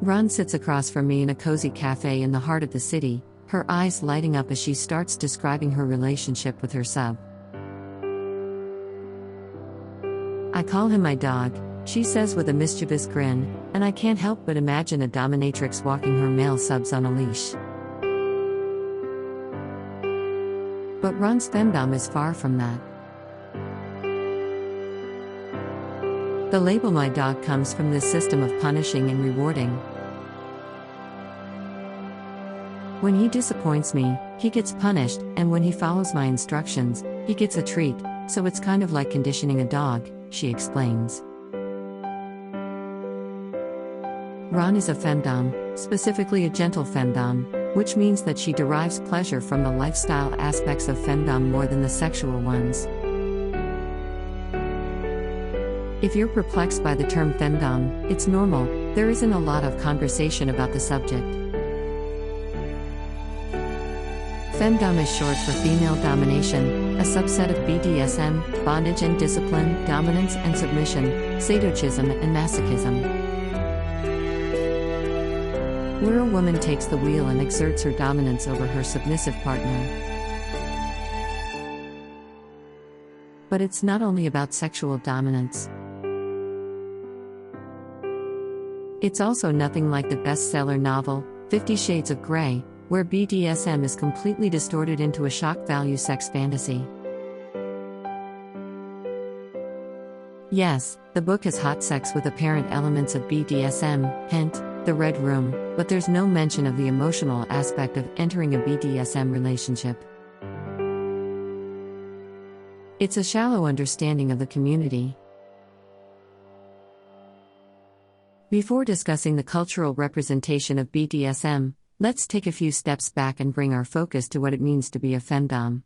Ron sits across from me in a cozy cafe in the heart of the city, her eyes lighting up as she starts describing her relationship with her sub. "I call him my dog," she says with a mischievous grin, and I can't help but imagine a dominatrix walking her male subs on a leash. But Ron's FemDom is far from that. The label my dog comes from this system of punishing and rewarding. When he disappoints me, he gets punished, and when he follows my instructions, he gets a treat, so it's kind of like conditioning a dog, she explains. Ron is a FemDom, specifically a gentle FemDom, which means that she derives pleasure from the lifestyle aspects of FemDom more than the sexual ones. If you're perplexed by the term FemDom, it's normal, there isn't a lot of conversation about the subject. FemDom is short for female domination, a subset of BDSM, bondage and discipline, dominance and submission, sadochism and masochism. Where a woman takes the wheel and exerts her dominance over her submissive partner. But it's not only about sexual dominance. It's also nothing like the bestseller novel, 50 Shades of Grey, where BDSM is completely distorted into a shock value sex fantasy. Yes, the book has hot sex with apparent elements of BDSM, hint, the Red Room, but there's no mention of the emotional aspect of entering a BDSM relationship. It's a shallow understanding of the community. Before discussing the cultural representation of BDSM, let's take a few steps back and bring our focus to what it means to be a FemDom.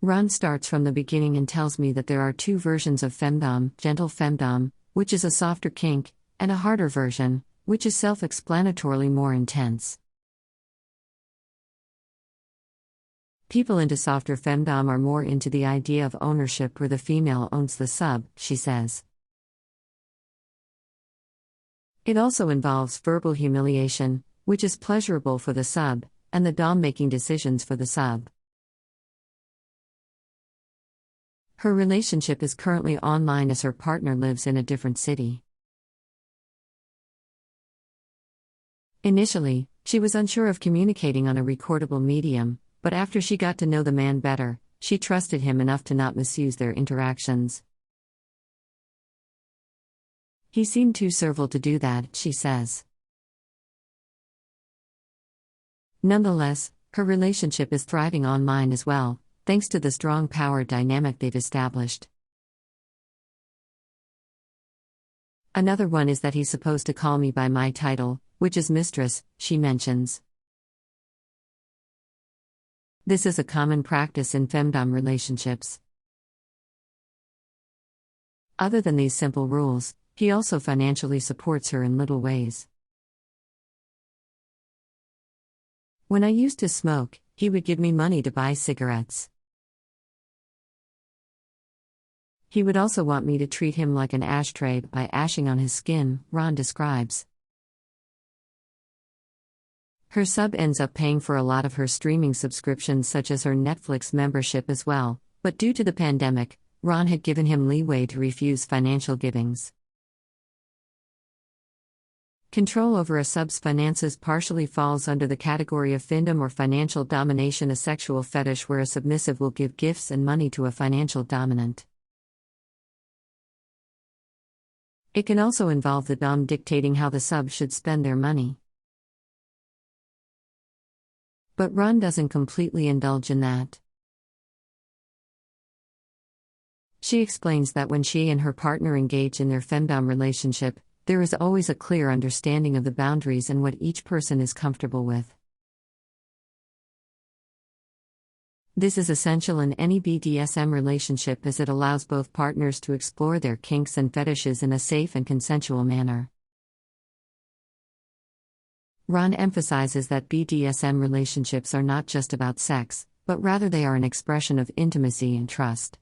Ron starts from the beginning and tells me that there are two versions of FemDom, gentle FemDom, which is a softer kink, and a harder version, which is self-explanatorily more intense. People into softer FemDom are more into the idea of ownership where the female owns the sub, she says. It also involves verbal humiliation, which is pleasurable for the sub, and the dom making decisions for the sub. Her relationship is currently online as her partner lives in a different city. Initially, she was unsure of communicating on a recordable medium, but after she got to know the man better, she trusted him enough to not misuse their interactions. He seemed too servile to do that, she says. Nonetheless, her relationship is thriving online as well, thanks to the strong power dynamic they've established. Another one is that he's supposed to call me by my title, which is mistress, she mentions. This is a common practice in FemDom relationships. Other than these simple rules, he also financially supports her in little ways. When I used to smoke, he would give me money to buy cigarettes. He would also want me to treat him like an ashtray by ashing on his skin, Ron describes. Her sub ends up paying for a lot of her streaming subscriptions such as her Netflix membership as well, but due to the pandemic, Ron had given him leeway to refuse financial givings. Control over a sub's finances partially falls under the category of FemDom or financial domination, a sexual fetish where a submissive will give gifts and money to a financial dominant. It can also involve the dom dictating how the sub should spend their money. But Ron doesn't completely indulge in that. She explains that when she and her partner engage in their FemDom relationship, there is always a clear understanding of the boundaries and what each person is comfortable with. This is essential in any BDSM relationship as it allows both partners to explore their kinks and fetishes in a safe and consensual manner. Ron emphasizes that BDSM relationships are not just about sex, but rather they are an expression of intimacy and trust.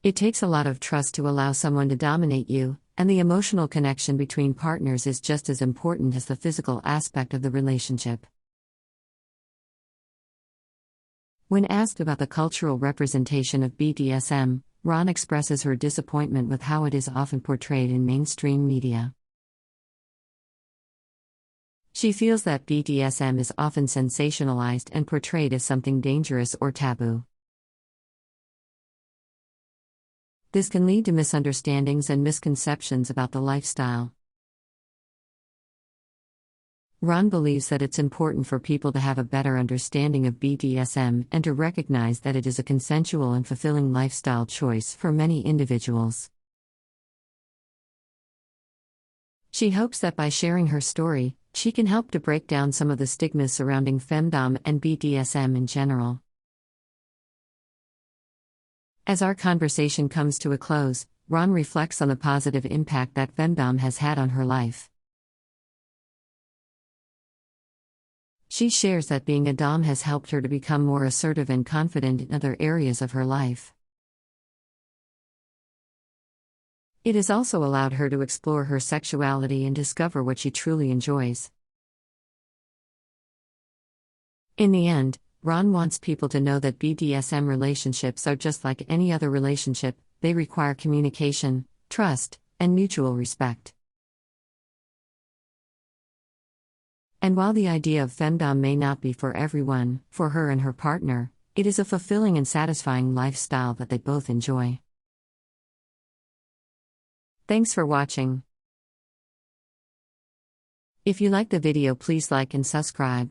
It takes a lot of trust to allow someone to dominate you, and the emotional connection between partners is just as important as the physical aspect of the relationship. When asked about the cultural representation of BDSM, Ron expresses her disappointment with how it is often portrayed in mainstream media. She feels that BDSM is often sensationalized and portrayed as something dangerous or taboo. This can lead to misunderstandings and misconceptions about the lifestyle. Ron believes that it's important for people to have a better understanding of BDSM and to recognize that it is a consensual and fulfilling lifestyle choice for many individuals. She hopes that by sharing her story, she can help to break down some of the stigmas surrounding FemDom and BDSM in general. As our conversation comes to a close, Ron reflects on the positive impact that FemDom has had on her life. She shares that being a Dom has helped her to become more assertive and confident in other areas of her life. It has also allowed her to explore her sexuality and discover what she truly enjoys. In the end, Ron wants people to know that BDSM relationships are just like any other relationship. They require communication, trust, and mutual respect. And while the idea of FemDom may not be for everyone, for her and her partner, it is a fulfilling and satisfying lifestyle that they both enjoy. Thanks for watching. If you like the video, please like and subscribe.